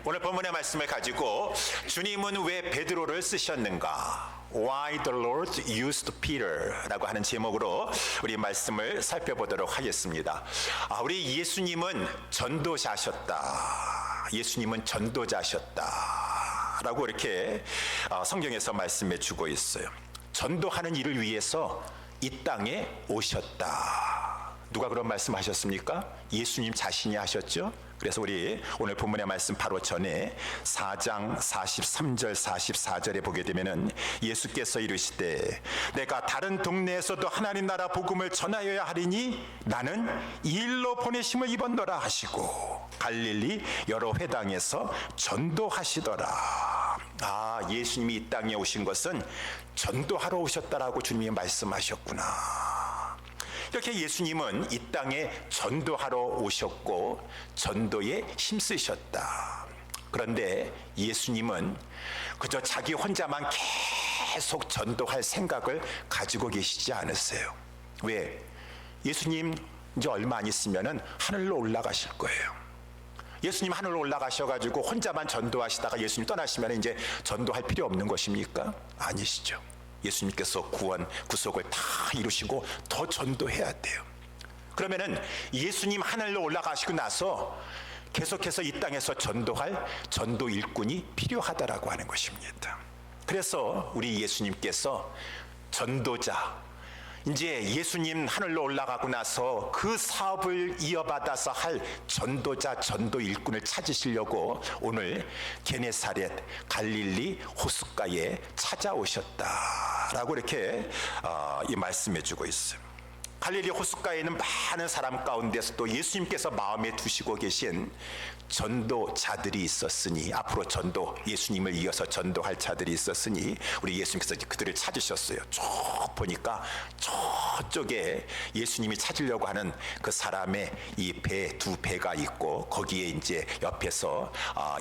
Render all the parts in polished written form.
오늘 본문의 말씀을 가지고 주님은 왜 베드로를 쓰셨는가? Why the Lord used Peter라고 하는 제목으로 우리 말씀을 살펴보도록 하겠습니다. 우리 예수님은 전도자셨다. 예수님은 전도자셨다라고 이렇게 성경에서 말씀해 주고 있어요. 전도하는 일을 위해서 이 땅에 오셨다. 누가 그런 말씀하셨습니까? 예수님 자신이 하셨죠. 그래서 우리 오늘 본문의 말씀 바로 전에 4장 43절 44절에 보게 되면은 예수께서 이르시되 내가 다른 동네에서도 하나님 나라 복음을 전하여야 하리니 나는 이 일로 보내심을 입었노라 하시고 갈릴리 여러 회당에서 전도하시더라. 예수님이 이 땅에 오신 것은 전도하러 오셨다라고 주님이 말씀하셨구나. 이렇게 예수님은 이 땅에 전도하러 오셨고 전도에 힘쓰셨다. 그런데 예수님은 그저 자기 혼자만 계속 전도할 생각을 가지고 계시지 않으세요. 왜? 예수님 이제 얼마 안 있으면은 하늘로 올라가실 거예요. 예수님 하늘로 올라가셔가지고 혼자만 전도하시다가 예수님 떠나시면 이제 전도할 필요 없는 것입니까? 아니시죠. 예수님께서 구속을 다 이루시고 더 전도해야 돼요. 그러면은 예수님 하늘로 올라가시고 나서 계속해서 이 땅에서 전도할 전도 일꾼이 필요하다라고 하는 것입니다. 그래서 우리 예수님께서 전도자, 이제 예수님 하늘로 올라가고 나서 그 사업을 이어받아서 할 전도자, 전도 일꾼을 찾으시려고 오늘 게네사렛 갈릴리 호숫가에 찾아오셨다라고 이렇게 이 말씀해 주고 있어요. 갈릴리 호숫가에는 많은 사람 가운데서도 예수님께서 마음에 두시고 계신 전도자들이 있었으니, 앞으로 예수님을 이어서 전도할 자들이 있었으니 우리 예수님께서 그들을 찾으셨어요. 쭉 보니까 저쪽에 예수님이 찾으려고 하는 그 사람의 이 두 배가 있고 거기에 이제 옆에서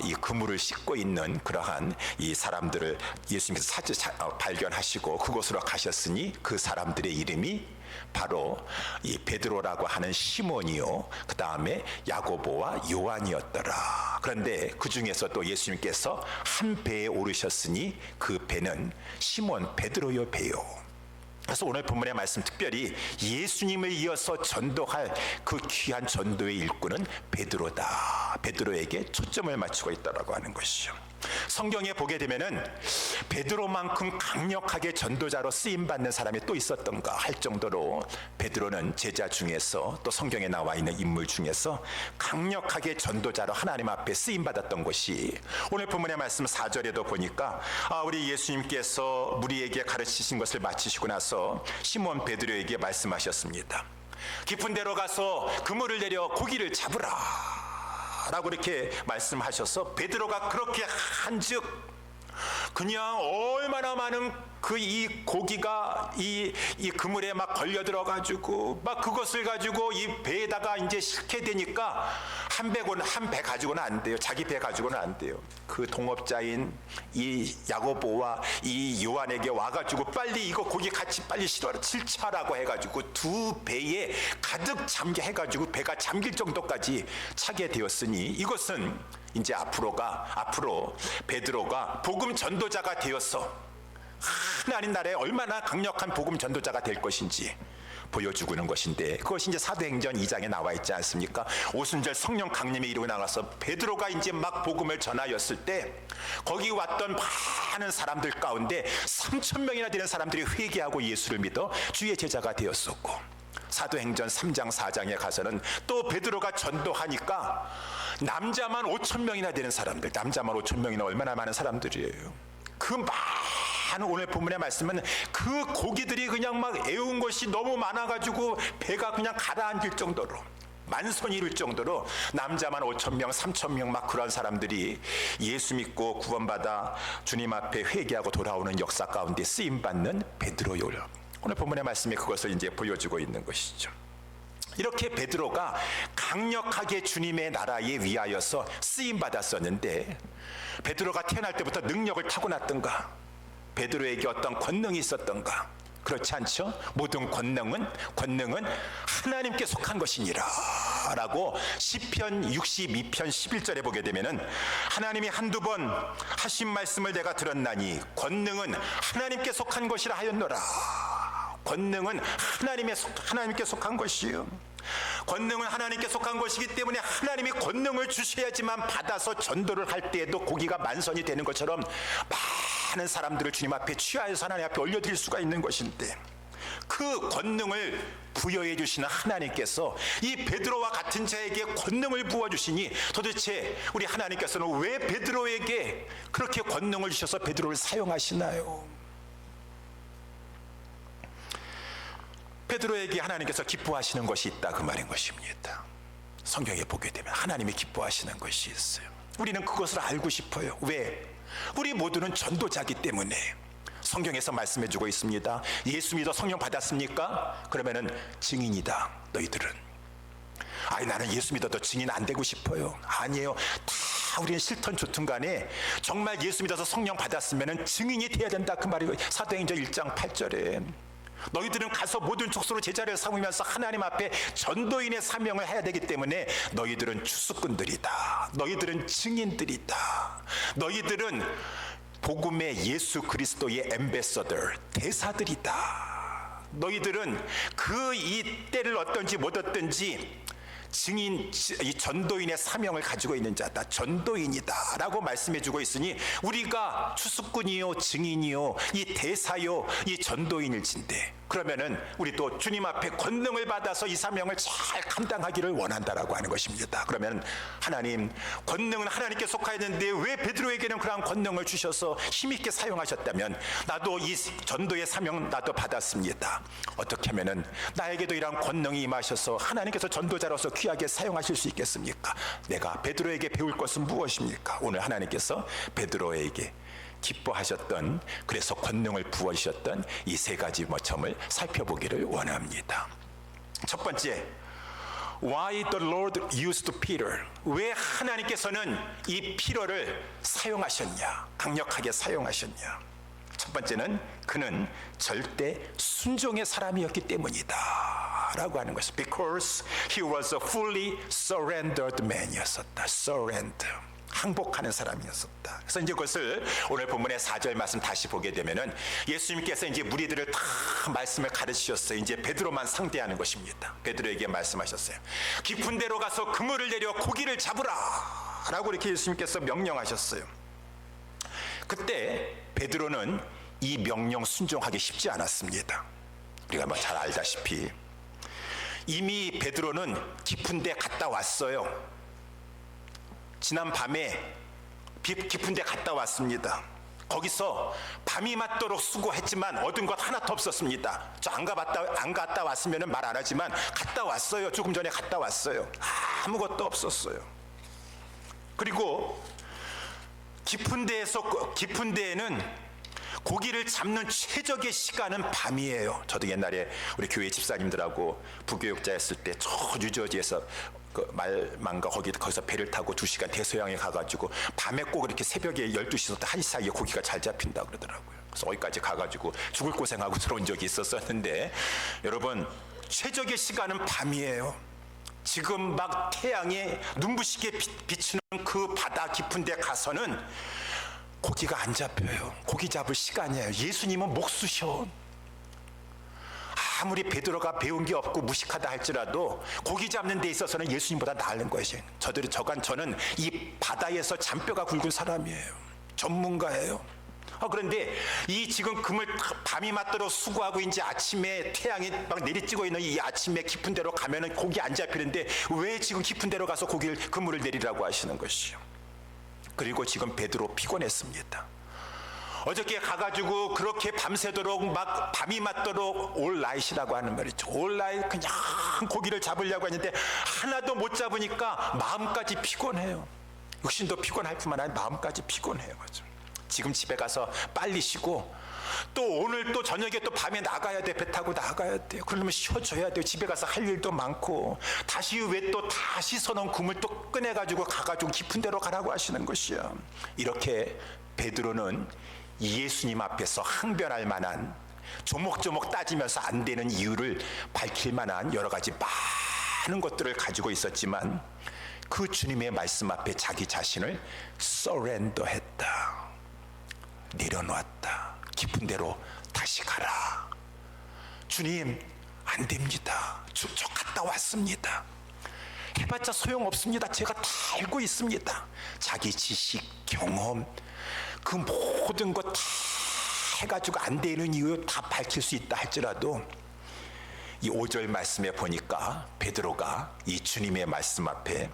이 그물을 싣고 있는 그러한 이 사람들을 예수님께서 발견하시고 그곳으로 가셨으니 그 사람들의 이름이 바로 이 베드로라고 하는 시몬이요, 그 다음에 야고보와 요한이었더라. 그런데 그 중에서 또 예수님께서 한 배에 오르셨으니 그 배는 시몬 베드로요 배요. 그래서 오늘 본문의 말씀 특별히 예수님을 이어서 전도할 그 귀한 전도의 일꾼은 베드로다. 베드로에게 초점을 맞추고 있다라고 하는 것이죠. 성경에 보게 되면은 베드로만큼 강력하게 전도자로 쓰임받는 사람이 또 있었던가 할 정도로 베드로는 제자 중에서 또 성경에 나와 있는 인물 중에서 강력하게 전도자로 하나님 앞에 쓰임받았던 것이 오늘 본문의 말씀 4절에도 보니까 우리 예수님께서 무리에게 가르치신 것을 마치시고 나서 시몬 베드로에게 말씀하셨습니다. 깊은 데로 가서 그물을 내려 고기를 잡으라 라고 이렇게 말씀하셔서 베드로가 그렇게 한즉 그냥 얼마나 많은 이 고기가 이 그물에 막 걸려 들어가지고 막 그것을 가지고 이 배에다가 이제 싣게 되니까 한 배 가지고는 안 돼요. 자기 배 가지고는 안 돼요. 그 동업자인 이 야고보와 이 요한에게 와가지고 빨리 이거 고기 같이 빨리 실차라고 해가지고 두 배에 가득 잠게 해가지고 배가 잠길 정도까지 차게 되었으니 이것은 이제 앞으로 베드로가 복음 전도자가 되어서 하나님 나라에 얼마나 강력한 복음 전도자가 될 것인지 보여주고 있는 것인데, 그것이 이제 사도행전 2장에 나와 있지 않습니까? 오순절 성령 강림에 이르고 나가서 베드로가 이제 막 복음을 전하였을 때 거기 왔던 많은 사람들 가운데 3,000명이나 되는 사람들이 회개하고 예수를 믿어 주의 제자가 되었었고, 사도행전 3장 4장에 가서는 또 베드로가 전도하니까 남자만 5,000명이나 되는 사람들, 남자만 5,000명이나 얼마나 많은 사람들이에요. 그 많은 오늘 본문의 말씀은 그 고기들이 그냥 막 애운 것이 너무 많아가지고 배가 그냥 가라앉을 정도로 만손이 이룰 정도로 남자만 5,000명, 3,000명 막 그런 사람들이 예수 믿고 구원받아 주님 앞에 회개하고 돌아오는 역사 가운데 쓰임받는 베드로요. 오늘 본문의 말씀이 그것을 이제 보여주고 있는 것이죠. 이렇게 베드로가 강력하게 주님의 나라에 위하여서 쓰임받았었는데 베드로가 태어날 때부터 능력을 타고났던가? 베드로에게 어떤 권능이 있었던가? 그렇지 않죠? 모든 권능은 하나님께 속한 것이니라 라고 시편 62편 11절에 보게 되면은 하나님이 한두 번 하신 말씀을 내가 들었나니 권능은 하나님께 속한 것이라 하였노라. 권능은 하나님께 속한 것이요. 권능은 하나님께 속한 것이기 때문에 하나님이 권능을 주셔야지만 받아서 전도를 할 때에도 고기가 만선이 되는 것처럼 많은 사람들을 주님 앞에 취하여서 하나님 앞에 올려드릴 수가 있는 것인데, 그 권능을 부여해 주시는 하나님께서 이 베드로와 같은 자에게 권능을 부어주시니, 도대체 우리 하나님께서는 왜 베드로에게 그렇게 권능을 주셔서 베드로를 사용하시나요? 베드로에게 하나님께서 기뻐하시는 것이 있다, 그 말인 것입니다. 성경에 보게 되면 하나님이 기뻐하시는 것이 있어요. 우리는 그것을 알고 싶어요. 왜? 우리 모두는 전도자기 때문에. 성경에서 말씀해주고 있습니다. 예수 믿어 성령 받았습니까? 그러면은 증인이다 너희들은. 아니, 나는 예수 믿어도 증인 안 되고 싶어요. 아니에요. 다 우리는 싫든 좋든 간에 정말 예수 믿어서 성령 받았으면은 증인이 돼야 된다, 그 말이에요. 사도행전 1장 8절에 너희들은 가서 모든 족속으로 제자를 삼으면서 하나님 앞에 전도인의 사명을 해야 되기 때문에 너희들은 추수꾼들이다. 너희들은 증인들이다. 너희들은 복음의 예수 그리스도의 엠베서더, 대사들이다. 너희들은 그 이 때를 얻든지 못 얻든지 증인, 이 전도인의 사명을 가지고 있는 자다. 전도인이다 라고 말씀해 주고 있으니, 우리가 추수꾼이요 증인이요 이 대사요 이 전도인일진데, 그러면은 우리도 주님 앞에 권능을 받아서 이 사명을 잘 감당하기를 원한다라고 하는 것입니다. 그러면 하나님, 권능은 하나님께 속하였는데 왜 베드로에게는 그러한 권능을 주셔서 힘있게 사용하셨다면 나도 이 전도의 사명 나도 받았습니다. 어떻게 하면은 나에게도 이러한 권능이 임하셔서 하나님께서 전도자로서 귀하게 사용하실 수 있겠습니까? 내가 베드로에게 배울 것은 무엇입니까? 오늘 하나님께서 베드로에게 기뻐하셨던, 그래서 권능을 부어주셨던 이 세 가지 점을 살펴보기를 원합니다. 첫 번째, Why the Lord used Peter? 왜 하나님께서는 이 피터를 사용하셨냐, 강력하게 사용하셨냐? 첫 번째는 그는 절대 순종의 사람이었기 때문이다 라고 하는 것입니다. Because he was a fully surrendered man이었었다. Surrender, 항복하는 사람이었었다. 그래서 이제 그것을 오늘 본문의 4절 말씀 다시 보게 되면은 예수님께서 이제 무리들을 다 말씀을 가르치셨어요. 이제 베드로만 상대하는 것입니다. 베드로에게 말씀하셨어요. 깊은 데로 가서 그물을 내려 고기를 잡으라 라고 이렇게 예수님께서 명령하셨어요. 그때 베드로는 이 명령 순종하기 쉽지 않았습니다. 우리가 잘 알다시피 이미 베드로는 깊은 데 갔다 왔어요. 지난 밤에 깊은 데 갔다 왔습니다. 거기서 밤이 맞도록 수고했지만 얻은 것 하나도 없었습니다. 저 안 갔다 왔으면 말 안 하지만 갔다 왔어요. 조금 전에 갔다 왔어요. 아무것도 없었어요. 그리고 깊은 데에는 고기를 잡는 최적의 시간은 밤이에요. 저도 옛날에 우리 교회 집사님들하고 부교육자였을 때 저 뉴저지에서 그 말망가 거기서 배를 타고 2시간 대서양에 가가지고 밤에 꼭 이렇게 새벽에 12시부터 1시 사이에 고기가 잘 잡힌다 그러더라고요. 그래서 거기까지 가가지고 죽을 고생하고 들어온 적이 있었는데, 여러분, 최적의 시간은 밤이에요. 지금 막 태양에 눈부시게 비추는 그 바다 깊은 데 가서는 고기가 안 잡혀요. 고기 잡을 시간이에요. 예수님은 목수셔. 아무리 베드로가 배운 게 없고 무식하다 할지라도 고기 잡는 데 있어서는 예수님보다 나은 것이에요. 저는 이 바다에서 잔뼈가 굵은 사람이에요. 전문가예요. 그런데 이 지금 밤이 맞도록 수고하고 이제 아침에 태양이 막 내리쬐고 있는 이 아침에 깊은 데로 가면은 고기 안 잡히는데 왜 지금 깊은 데로 가서 그물을 내리라고 하시는 것이요. 그리고 지금 베드로 피곤했습니다. 어저께 가가지고 그렇게 밤새도록 막 밤이 맞도록 올 나잇이라고 하는 말이죠. 올 나잇 그냥 고기를 잡으려고 했는데 하나도 못 잡으니까 마음까지 피곤해요. 육신도 피곤할 뿐만 아니라 마음까지 피곤해요. 지금 집에 가서 빨리 쉬고 또 오늘 또 저녁에 또 밤에 나가야 돼. 배 타고 나가야 돼요. 그러면 쉬어줘야 돼요. 집에 가서 할 일도 많고 다시 왜 또 다시 서놓은 금을 또 꺼내가지고 가가지고 깊은 데로 가라고 하시는 것이야. 이렇게 베드로는 예수님 앞에서 항변할 만한 조목조목 따지면서 안 되는 이유를 밝힐 만한 여러 가지 많은 것들을 가지고 있었지만 그 주님의 말씀 앞에 자기 자신을 서렌더했다. 내려놓았다. 깊은 데로 다시 가라. 주님, 안 됩니다. 저 갔다 왔습니다. 해봤자 소용없습니다. 제가 다 알고 있습니다. 자기 지식, 경험, 그 모든 것 다 해가지고 안 되는 이유 다 밝힐 수 있다 할지라도 이 5절 말씀에 보니까 베드로가 이 주님의 말씀 앞에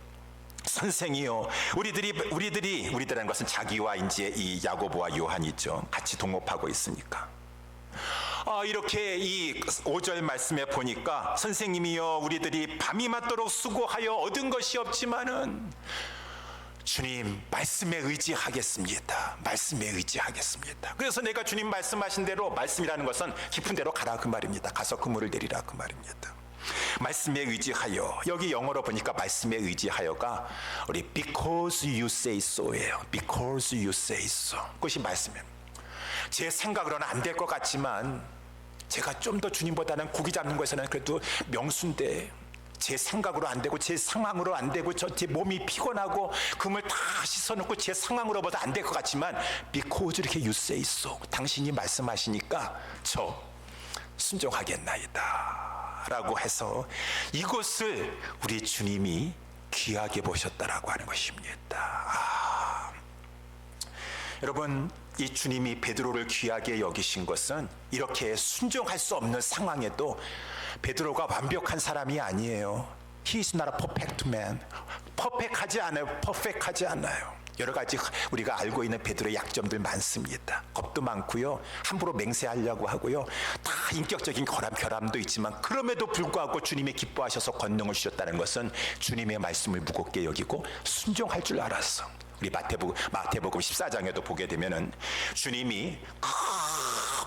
선생이요, 우리들이라는 것은 자기와 이제 이 야고보와 요한이죠. 같이 동업하고 있으니까. 이렇게 이 5절 말씀에 보니까 선생님이요, 우리들이 밤이 맞도록 수고하여 얻은 것이 없지만은 주님 말씀에 의지하겠습니다. 말씀에 의지하겠습니다. 그래서 내가 주님 말씀하신 대로, 말씀이라는 것은 깊은 데로 가라 그 말입니다. 가서 그물을 내리라 그 말입니다. 말씀에 의지하여, 여기 영어로 보니까 말씀에 의지하여가 우리 because you say so예요. because you say so. 그것이 말씀이에요. 제 생각으로는 안 될 것 같지만 제가 좀 더 주님보다는 고기 잡는 것에는 그래도 명수인데 제 생각으로 안 되고 제 상황으로 안 되고 제 몸이 피곤하고 금을 다 씻어놓고 제 상황으로보다 안 될 것 같지만 because 이렇게 you say so, 당신이 말씀하시니까 저 순종하겠나이다 라고 해서 이곳을 우리 주님이 귀하게 보셨다라고 하는 것입니다. 여러분, 이 주님이 베드로를 귀하게 여기신 것은 이렇게 순종할 수 없는 상황에도 베드로가 완벽한 사람이 아니에요. He is not a perfect man. 퍼펙트하지 않아요. 여러 가지 우리가 알고 있는 베드로의 약점들 많습니다. 겁도 많고요. 함부로 맹세하려고 하고요. 다 인격적인 결함도 있지만 그럼에도 불구하고 주님이 기뻐하셔서 권능을 주셨다는 것은 주님의 말씀을 무겁게 여기고 순종할 줄 알았어. 우리 마태복음 14장에도 보게 되면은 주님이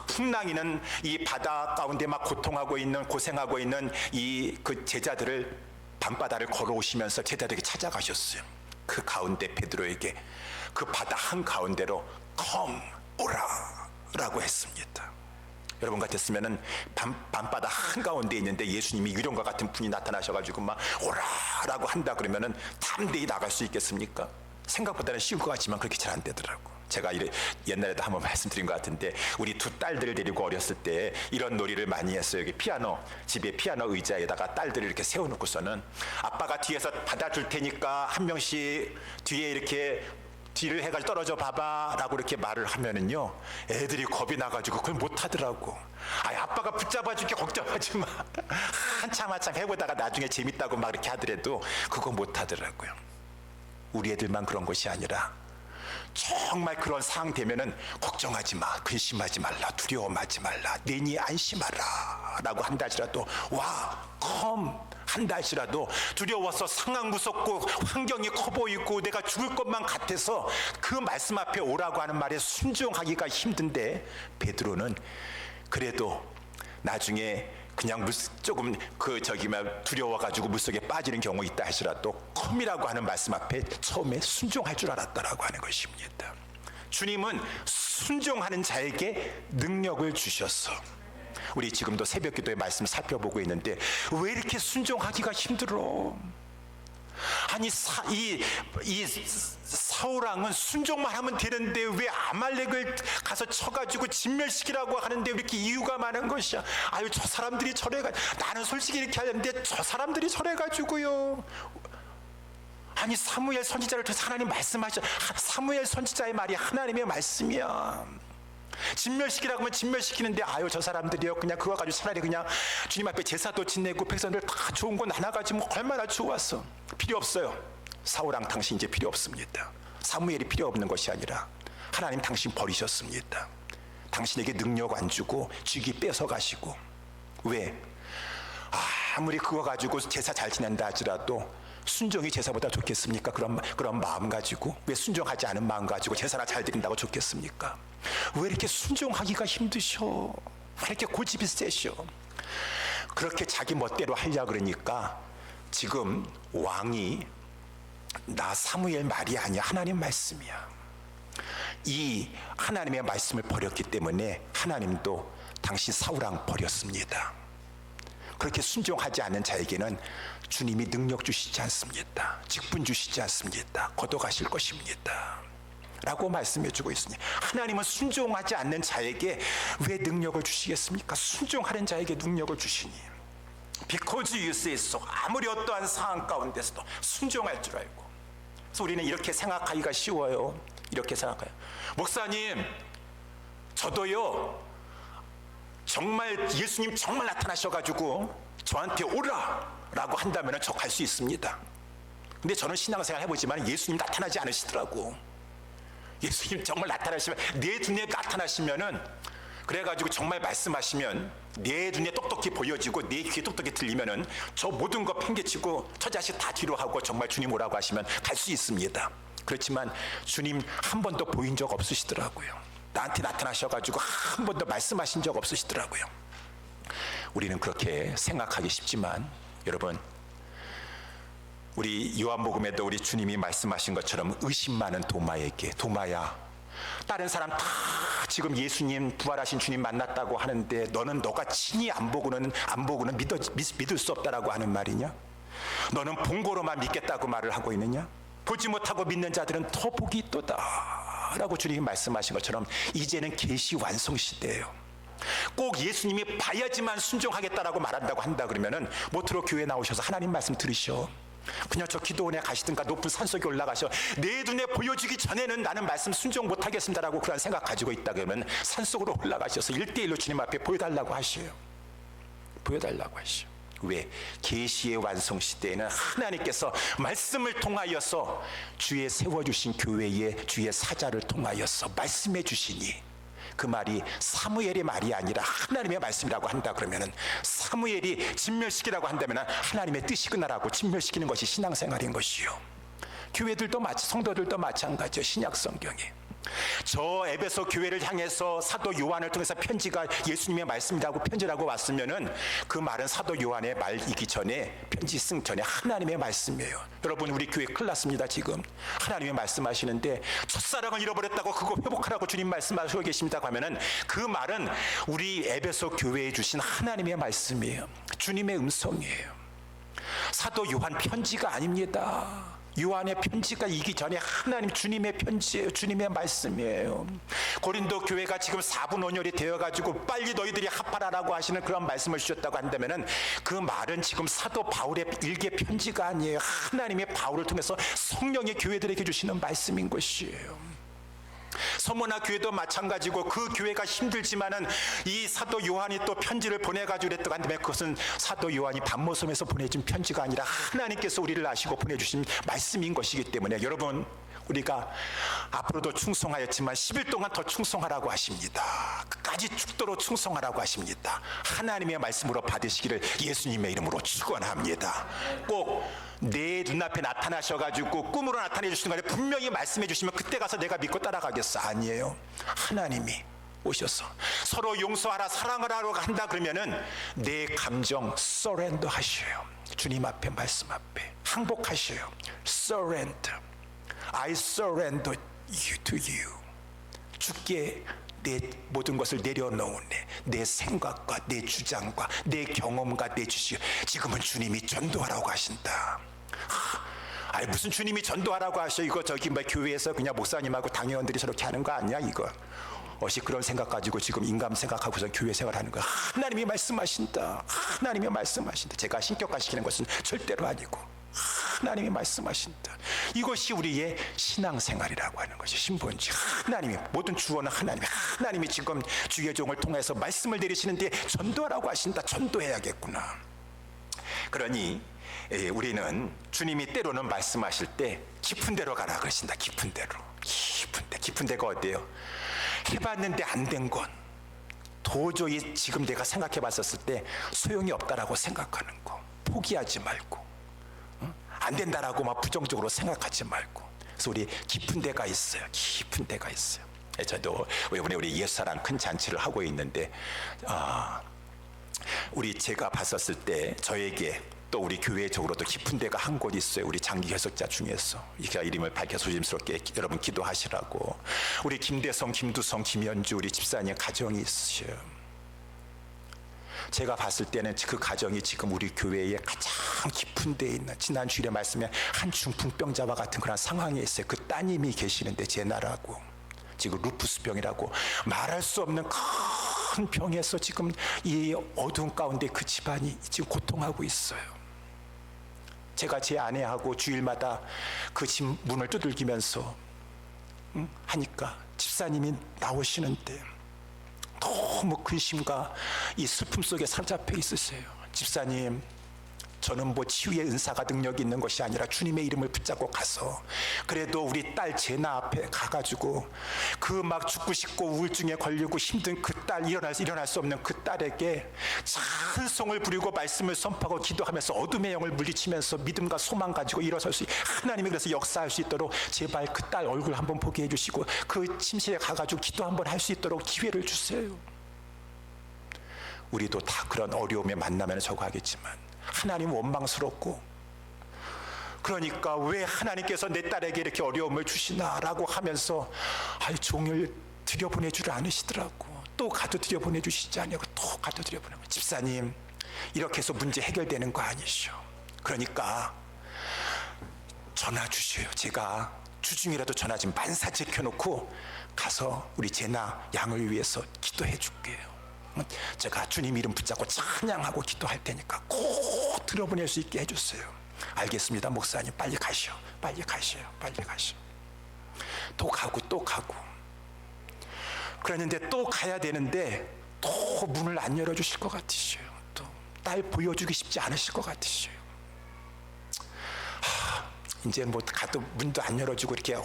풍랑이는 이 바다 가운데 막 고생하고 있는 이 그 제자들을 밤바다를 걸어오시면서 제자들에게 찾아가셨어요. 그 가운데 베드로에게 그 바다 한가운데로 come 오라 라고 했습니다. 여러분 같았으면은 밤바다 한가운데 있는데 예수님이 유령과 같은 분이 나타나셔가지고 막 오라 라고 한다 그러면은 담대히 나갈 수 있겠습니까? 생각보다는 쉬울 것 같지만 그렇게 잘 안 되더라고. 제가 옛날에도 한번 말씀드린 것 같은데 우리 두 딸들을 데리고 어렸을 때 이런 놀이를 많이 했어요. 여기 집에 피아노 의자에다가 딸들을 이렇게 세워놓고서는 아빠가 뒤에서 받아줄 테니까 한 명씩 뒤에 이렇게 뒤를 해가지고 떨어져 봐봐 라고 이렇게 말을 하면은요, 애들이 겁이 나가지고 그걸 못하더라고. 아빠가 붙잡아줄게 걱정하지 마. 한참 해보다가 나중에 재밌다고 막 이렇게 하더라도 그거 못하더라고요. 우리 애들만 그런 것이 아니라 정말 그런 상황 되면은 걱정하지 마, 근심하지 말라, 두려움하지 말라, 내니 안심하라 라고 한다 할지라도 come 한다 할지라도 두려워서 상황 무섭고 환경이 커 보이고 내가 죽을 것만 같아서 그 말씀 앞에 오라고 하는 말에 순종하기가 힘든데 베드로는 그래도 나중에 그냥 조금 두려워가지고 물속에 빠지는 경우 있다 할지라도 컴이라고 하는 말씀 앞에 처음에 순종할 줄 알았다라고 하는 것입니다. 주님은 순종하는 자에게 능력을 주셨어. 우리 지금도 새벽기도의 말씀 살펴보고 있는데 왜 이렇게 순종하기가 힘들어? 아니 이 사울왕은 순종만 하면 되는데 왜 아말렉을 가서 쳐가지고 진멸시키라고 하는데 왜 이렇게 이유가 많은 것이야? 저 사람들이 나는 솔직히 이렇게 하는데 저 사람들이 저래가지고요. 아니 사무엘 선지자를 통해서 하나님 말씀하셔. 사무엘 선지자의 말이 하나님의 말씀이야. 진멸시키라고 하면 진멸시키는데 저 사람들이요 그냥 그거 가지고 차라리 그냥 주님 앞에 제사도 지내고 백성들 다 좋은 거 나눠가지고 얼마나 좋았어. 필요 없어요. 사울왕 당신 이제 필요 없습니다. 사무엘이 필요 없는 것이 아니라 하나님 당신 버리셨습니다. 당신에게 능력 안 주고 쥐기 뺏어 가시고. 왜? 아무리 그거 가지고 제사 잘 지낸다 하더라도 순종이 제사보다 좋겠습니까? 그런 마음 가지고 왜 순종하지 않은 마음 가지고 제사나 잘 드린다고 좋겠습니까? 왜 이렇게 순종하기가 힘드셔? 왜 이렇게 고집이 세셔? 그렇게 자기 멋대로 하려고 그러니까 지금 왕이 나 사무엘 말이 아니야, 하나님 말씀이야. 이 하나님의 말씀을 버렸기 때문에 하나님도 당신 사울왕 버렸습니다. 그렇게 순종하지 않는 자에게는 주님이 능력 주시지 않습니다. 직분 주시지 않습니다. 걷어가실 것입니다. 라고 말씀해 주고 있으니 하나님은 순종하지 않는 자에게 왜 능력을 주시겠습니까? 순종하는 자에게 능력을 주시니 Because you say so. 아무리 어떠한 상황 가운데서도 순종할 줄 알고. 그래서 우리는 이렇게 생각하기가 쉬워요. 이렇게 생각해요. 목사님, 저도요 정말 예수님 정말 나타나셔가지고 저한테 오라 라고 한다면 저 갈 수 있습니다. 근데 저는 신앙생활 해보지만 예수님 나타나지 않으시더라고. 예수님 정말 나타나시면 내 눈에 나타나시면은 그래가지고 정말 말씀하시면 내 눈에 똑똑히 보여지고 내 귀에 똑똑히 들리면은 저 모든 거 팽개치고 저 자식 다 뒤로 하고 정말 주님 오라고 하시면 갈 수 있습니다. 그렇지만 주님 한 번도 보인 적 없으시더라고요. 나한테 나타나셔가지고 한 번도 말씀하신 적 없으시더라고요. 우리는 그렇게 생각하기 쉽지만 여러분, 우리 요한복음에도 우리 주님이 말씀하신 것처럼 의심 많은 도마에게, 도마야, 다른 사람 다 지금 예수님 부활하신 주님 만났다고 하는데 너가 친히 안 보고는 믿을 수 없다라고 하는 말이냐? 너는 본 거로만 믿겠다고 말을 하고 있느냐? 보지 못하고 믿는 자들은 더 복이 있도다 라고 주님이 말씀하신 것처럼 이제는 계시 완성 시대예요. 꼭 예수님이 봐야지만 순종하겠다라고 말한다고 한다 그러면은 모트로 교회 나오셔서 하나님 말씀 들으셔. 그냥 저 기도원에 가시든가 높은 산속에 올라가셔. 내 눈에 보여주기 전에는 나는 말씀 순종 못하겠습니다라고 그런 생각 가지고 있다 그러면 산속으로 올라가셔서 1대1로 주님 앞에 보여달라고 하셔요. 보여달라고 하셔. 왜? 계시의 완성 시대에는 하나님께서 말씀을 통하여서 주의 세워주신 교회의 주의 사자를 통하여서 말씀해 주시니 그 말이 사무엘의 말이 아니라 하나님의 말씀이라고 한다 그러면은 사무엘이 진멸시키라고 한다면 하나님의 뜻이 끝나라고 진멸시키는 것이 신앙생활인 것이요. 교회들도 성도들도 마찬가지요. 신약 성경에 저 에베소 교회를 향해서 사도 요한을 통해서 편지가 예수님의 말씀이라고 편지라고 왔으면은 그 말은 사도 요한의 말이기 전에 편지 쓴 전에 하나님의 말씀이에요. 여러분, 우리 교회 큰일 났습니다. 지금 하나님의 말씀하시는데 첫사랑을 잃어버렸다고 그거 회복하라고 주님 말씀하시고 계십니다 하면은 그 말은 우리 에베소 교회에 주신 하나님의 말씀이에요. 주님의 음성이에요. 사도 요한 편지가 아닙니다. 요한의 편지가 이기 전에 하나님 주님의 편지예요. 주님의 말씀이에요. 고린도 교회가 지금 4분 5멸이 되어가지고 빨리 너희들이 합하라라고 하시는 그런 말씀을 주셨다고 한다면은 그 말은 지금 사도 바울의 일개 편지가 아니에요. 하나님의 바울을 통해서 성령의 교회들에게 주시는 말씀인 것이에요. 서머나 교회도 마찬가지고 그 교회가 힘들지만은 이 사도 요한이 또 편지를 보내가지고 그랬다고 한다면 그것은 사도 요한이 밤모섬에서 보내준 편지가 아니라 하나님께서 우리를 아시고 보내주신 말씀인 것이기 때문에 여러분, 우리가 앞으로도 충성하였지만 10일 동안 더 충성하라고 하십니다. 끝까지 죽도록 충성하라고 하십니다. 하나님의 말씀으로 받으시기를 예수님의 이름으로 축원합니다. 꼭 내 눈앞에 나타나셔가지고 꿈으로 나타내 주시는 거에 분명히 말씀해 주시면 그때 가서 내가 믿고 따라가겠어? 아니에요. 하나님이 오셔서 서로 용서하라, 사랑을 하러 한다 그러면은 내 감정 surrender 하셔요. 주님 앞에, 말씀 앞에 항복하셔요. surrender. I surrender you to you. 주께 내 모든 것을 내려놓으네. 내 생각과 내 주장과 내 경험과 내 지식. 지금은 주님이 전도하라고 하신다. 아니 무슨 주님이 전도하라고 하셔? 이거 저기 뭐 교회에서 그냥 목사님하고 당회원들이 저렇게 하는 거 아니야 이거? 어시 그런 생각 가지고 지금 인감 생각하고서 교회 생활하는 거야. 하나님이 말씀하신다. 하나님이 말씀하신다. 제가 신격화시키는 것은 절대로 아니고 하나님이 말씀하신다. 이것이 우리의 신앙생활이라고 하는 것이 신본지. 하나님이 모든 주어는 하나님이 지금 주의 종을 통해서 말씀을 내리시는데 전도하라고 하신다. 전도해야겠구나. 그러니 우리는 주님이 때로는 말씀하실 때 깊은 데로 가라 그러신다. 깊은 데로. 깊은 데가 어디예요? 해봤는데 안 된 건 도저히 지금 내가 생각해 봤었을 때 소용이 없다라고 생각하는 거 포기하지 말고, 안 된다라고 막 부정적으로 생각하지 말고. 그래서 우리 깊은 데가 있어요. 깊은 데가 있어요. 저도 이번에 우리 예수사랑 큰 잔치를 하고 있는데 제가 봤었을 때 저에게 또 우리 교회적으로도 깊은 데가 한 곳 있어요. 우리 장기 개석자 중에서 제가 이름을 밝혀 조심스럽게 여러분 기도하시라고. 우리 김대성, 김두성, 김현주 우리 집사님 가정이 있으셔요. 제가 봤을 때는 그 가정이 지금 우리 교회에 가장 깊은 데에 있는, 지난 주일에 말씀에 한 중풍병자와 같은 그런 상황에 있어요. 그 따님이 계시는데 제나라고, 지금 루푸스병이라고 말할 수 없는 큰 병에서 지금 이 어두운 가운데 그 집안이 지금 고통하고 있어요. 제가 제 아내하고 주일마다 그 집 문을 두들기면서 하니까 집사님이 나오시는데 너무 근심과 이 슬픔 속에 사로잡혀 있으세요. 집사님, 저는 뭐 치유의 은사가 능력이 있는 것이 아니라 주님의 이름을 붙잡고 가서 그래도 우리 딸 제나 앞에 가가지고 그 막 죽고 싶고 우울증에 걸리고 힘든 그 딸, 일어날 수 없는 그 딸에게 찬송을 부리고 말씀을 선포하고 기도하면서 어둠의 영을 물리치면서 믿음과 소망 가지고 일어설 수, 하나님이 그래서 역사할 수 있도록 제발 그 딸 얼굴 한번 보게 해주시고 그 침실에 가가지고 기도 한번 할 수 있도록 기회를 주세요. 우리도 다 그런 어려움에 만나면 저거 하겠지만 하나님 원망스럽고, 그러니까 왜 하나님께서 내 딸에게 이렇게 어려움을 주시나라고 하면서 종일 들여보내주를 않으시더라고. 또 가도 들여보내주시지 않냐고 또 가도 들여보내고. 집사님, 이렇게 해서 문제 해결되는 거 아니시오. 그러니까 전화 주셔요. 제가 주중이라도 전화 좀 만사 제켜놓고 가서 우리 제나 양을 위해서 기도해 줄게요. 제가 주님 이름 붙잡고 찬양하고 기도할 테니까 꼭 들어보낼 수 있게 해주세요. 알겠습니다, 목사님. 빨리 가시오. 빨리 가시오. 빨리 가시오. 또 가고 또 가고. 그랬는데 또 가야 되는데 또 문을 안 열어주실 것 같으셔요. 또 딸 보여주기 쉽지 않으실 것 같으셔요. 이제 뭐 가도 문도 안 열어주고 이렇게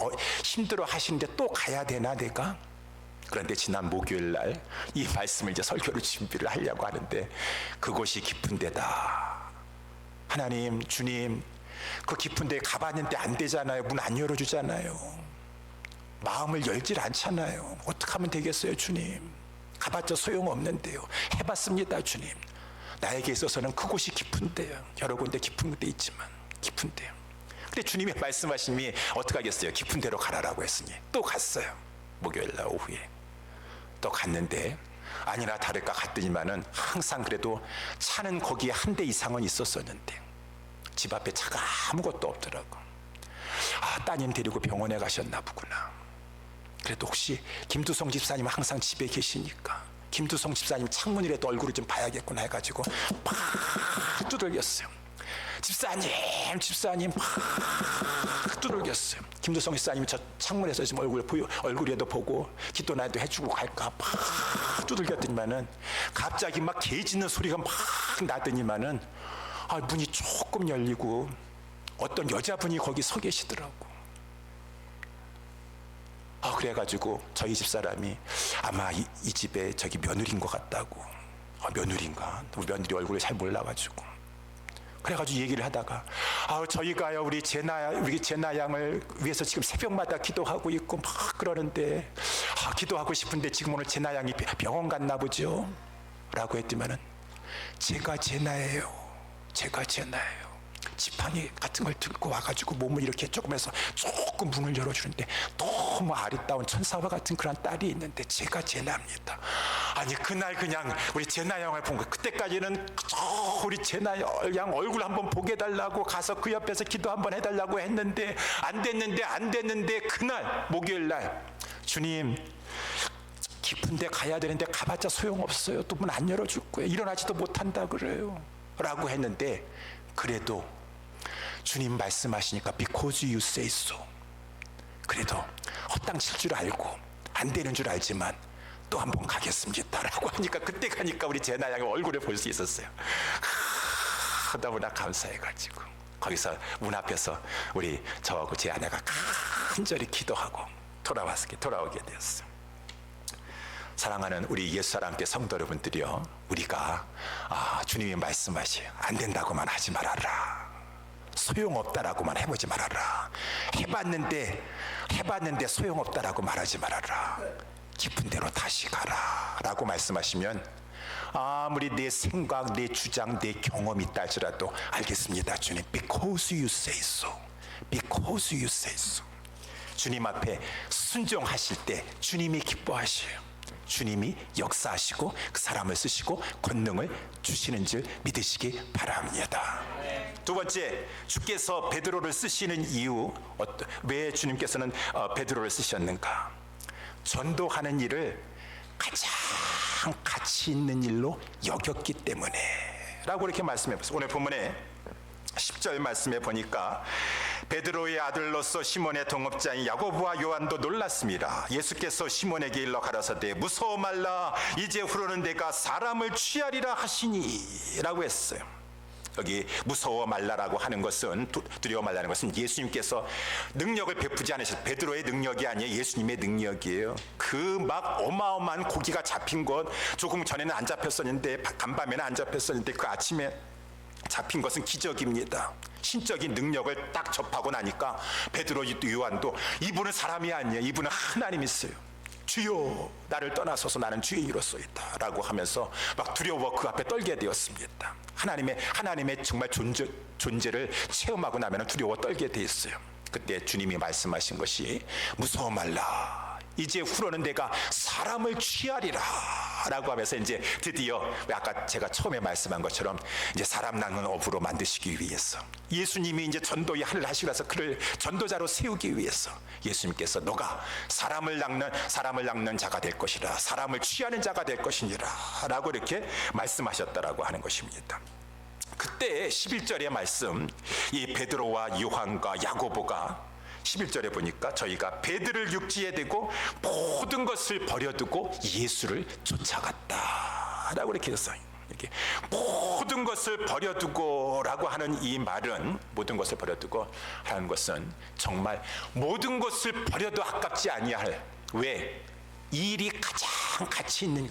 힘들어 하시는데 또 가야 되나 내가? 그런데 지난 목요일 날 이 말씀을 이제 설교를 준비를 하려고 하는데 그곳이 깊은 데다. 하나님, 주님, 그 깊은 데 가봤는데 안 되잖아요. 문 안 열어주잖아요. 마음을 열질 않잖아요. 어떻게 하면 되겠어요, 주님? 가봤자 소용없는데요. 해봤습니다, 주님. 나에게 있어서는 그곳이 깊은 데요. 여러 군데 깊은 데 있지만 깊은 데요. 근데 주님의 말씀하심이 어떻게 하겠어요? 깊은 데로 가라라고 했으니 또 갔어요. 목요일 날 오후에 또 갔는데 아니나 다를까 갔더니만은 항상 그래도 차는 거기에 한 대 이상은 있었었는데 집 앞에 차가 아무것도 없더라고. 따님 데리고 병원에 가셨나 보구나. 그래도 혹시 김두성 집사님 항상 집에 계시니까 김두성 집사님 창문이라도 얼굴을 좀 봐야겠구나 해가지고 팍 두들겼어요. 집사님 팍 두들겼어요. 김두성 집사님이 저 창문에서 지금 얼굴이라도 보고 기도나도 해주고 갈까 팍 두들겼더니만은 갑자기 막 개 짖는 소리가 막 나더니만은 문이 조금 열리고 어떤 여자분이 거기 서 계시더라고. 그래가지고 저희 집사람이 아마 이 집에 저기 며느리인 것 같다고. 며느리인가? 우리 며느리 얼굴을 잘 몰라가지고. 그래가지고 얘기를 하다가 저희가요 우리 제나 양을 위해서 지금 새벽마다 기도하고 있고 막 그러는데 기도하고 싶은데 지금 오늘 제나 양이 병원 갔나 보죠? 라고 했더니만은 제가 제나예요. 지팡이 같은 걸 들고 와가지고 몸을 이렇게 조금 해서 조금 문을 열어주는데 너무 아리따운 천사와 같은 그런 딸이 있는데 제가 제나입니다. 아니 그날 그냥 우리 제나 양을 본 거. 그때까지는 우리 제나 양 얼굴 한번 보게 해달라고 가서 그 옆에서 기도 한번 해달라고 했는데 안 됐는데 그날 목요일 날 주님 깊은 데 가야 되는데 가봤자 소용없어요. 또 문 안 열어줄 거예요. 일어나지도 못한다 그래요. 라고 했는데 그래도 주님 말씀하시니까 because you say so. 그래도 헛땅칠 줄 알고 안 되는 줄 알지만 또 한 번 가겠습니다 라고 하니까 그때 가니까 우리 제나 양의 얼굴을 볼 수 있었어요. 너무나 감사해가지고 거기서 문 앞에서 우리 저하고 제 아내가 간절히 기도하고 돌아오게 되었어요. 사랑하는 우리 옛사람께 성도 여러분들이요, 우리가 주님이 말씀하시 안 된다고만 하지 말아라. 소용없다라고만 해보지 말아라. 해봤는데 소용없다라고 말하지 말아라. 깊은 데로 다시 가라 라고 말씀하시면 아무리 내 생각, 내 주장, 내 경험이 있다 할지라도 알겠습니다, 주님. Because you say so. Because you say so. 주님 앞에 순종하실 때 주님이 기뻐하셔요. 주님이 역사하시고 그 사람을 쓰시고 권능을 주시는 줄 믿으시기 바랍니다. 두 번째, 주께서 베드로를 쓰시는 이유, 왜 주님께서는 베드로를 쓰셨는가? 전도하는 일을 가장 가치 있는 일로 여겼기 때문에 라고 이렇게 말씀해 보세요. 오늘 본문에 10절 말씀에 보니까 베드로의 아들로서 시몬의 동업자인 야고보와 요한도 놀랐습니다. 예수께서 시몬에게 일러 가라사대 무서워 말라, 이제후로는 내가 사람을 취하리라 하시니 라고 했어요. 여기 무서워 말라라고 하는 것은, 두려워 말라는 것은 예수님께서 능력을 베푸지 않으셔서 베드로의 능력이 아니에요. 예수님의 능력이에요. 그 막 어마어마한 고기가 잡힌 것, 조금 전에는 안 잡혔었는데, 간밤에는 안 잡혔었는데 그 아침에 잡힌 것은 기적입니다. 신적인 능력을 딱 접하고 나니까 베드로 요한도 이분은 사람이 아니에요. 이분은 하나님이세요. 주여 나를 떠나소서, 나는 죄인으로서이다 라고 하면서 막 두려워 그 앞에 떨게 되었습니다. 하나님의 정말 존재를 체험하고 나면 두려워 떨게 돼 있어요. 그때 주님이 말씀하신 것이 무서워 말라, 이제 후로는 내가 사람을 취하리라 라고 하면서 이제 드디어 아까 제가 처음에 말씀한 것처럼 이제 사람 낳는 어부로 만드시기 위해서, 예수님이 이제 전도의 하늘 하시라서 그를 전도자로 세우기 위해서 예수님께서 너가 사람을 낳는 자가 될 것이라, 사람을 취하는 자가 될 것이니라 라고 이렇게 말씀하셨다라고 하는 것입니다. 그때 11절의 말씀, 이 베드로와 요한과 야고보가 11절에 보니까 저희가 배들을 육지에 대고 모든 것을 버려두고 예수를 쫓아갔다 라고 이렇게 했어요. 이렇게 모든 것을 버려두고 라고 하는 이 말은, 모든 것을 버려두고 하는 것은 정말 모든 것을 버려도 아깝지 아니할, 왜? 이 일이 가장 가치 있는,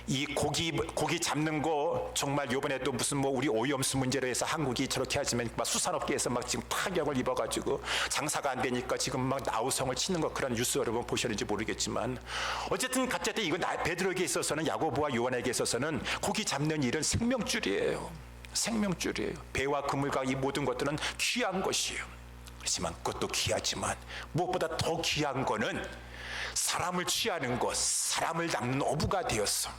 이 고기 잡는 거 정말 요번에도 무슨 뭐 우리 오염수 문제로 해서 한국이 저렇게 하지만 막 수산업계에서 막 지금 타격을 입어가지고 장사가 안 되니까 지금 막 나우성을 치는 거, 그런 뉴스 여러분 보셨는지 모르겠지만 어쨌든 이거 베드로에게 있어서는, 야고보와 요한에게 있어서는 고기 잡는 일은 생명줄이에요. 생명줄이에요. 배와 그물과 이 모든 것들은 귀한 것이에요. 그렇지만 그것도 귀하지만 무엇보다 더 귀한 거는 사람을 취하는 것, 사람을 낳는 어부가 되었어.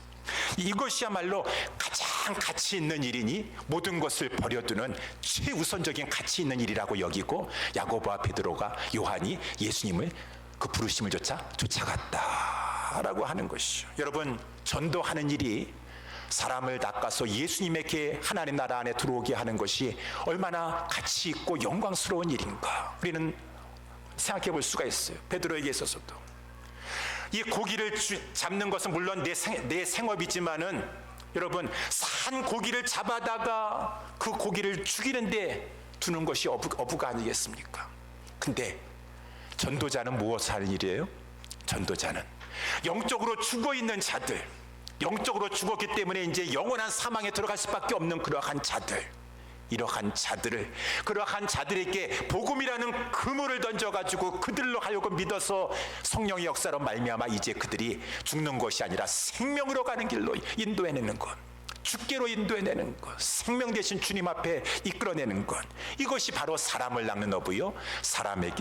이것이야말로 가장 가치 있는 일이니 모든 것을 버려두는 최우선적인 가치 있는 일이라고 여기고, 야고보와 베드로가, 요한이 예수님을 그 부르심을 쫓아갔다라고 하는 것이죠. 여러분, 전도하는 일이 사람을 낚아서 예수님에게 하나님 나라 안에 들어오게 하는 것이 얼마나 가치 있고 영광스러운 일인가 우리는 생각해 볼 수가 있어요. 베드로에게 있어서도 이 고기를 잡는 것은 물론 내 생업이지만은, 여러분, 산 고기를 잡아다가 그 고기를 죽이는데 두는 것이 어부가 아니겠습니까? 근데 전도자는 무엇을 하는 일이에요? 전도자는 영적으로 죽어있는 자들, 영적으로 죽었기 때문에 이제 영원한 사망에 들어갈 수밖에 없는 그러한 자들, 이러한 자들에게 복음이라는 그물을 던져가지고 그들로 하여금 믿어서 성령의 역사로 말미암아 이제 그들이 죽는 것이 아니라 생명으로 가는 길로 인도해내는 것, 주께로 인도해내는 것, 생명 대신 주님 앞에 이끌어내는 것, 이것이 바로 사람을 낳는 어부요, 사람을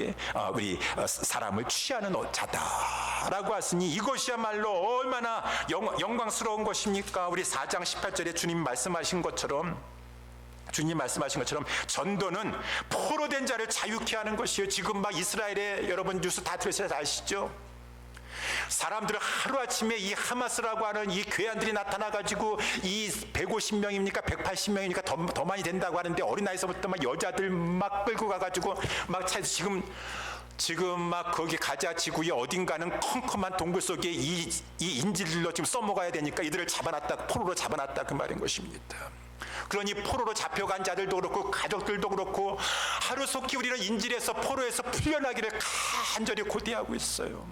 취하는 자다라고 하시니 이것이야말로 얼마나 영광스러운 것입니까? 우리 4장 18절에 주님 말씀하신 것처럼 전도는 포로된 자를 자유케 하는 것이에요. 지금 막 이스라엘에 여러분 뉴스 다 들으셔서 아시죠? 사람들은 하루아침에 이 하마스라고 하는 이 괴한들이 나타나가지고 이 150명입니까 180명이니까 더 많이 된다고 하는데, 어린아이서부터 막 여자들 막 끌고 가가지고 막 지금 막 거기 가자 지구의 어딘가는 컴컴한 동굴 속에 이 인질들로 지금 써먹어야 되니까 이들을 포로로 잡아놨다 그 말인 것입니다. 그러니 포로로 잡혀간 자들도 그렇고 가족들도 그렇고 하루속히 우리는 인질에서, 포로에서 풀려나기를 간절히 고대하고 있어요.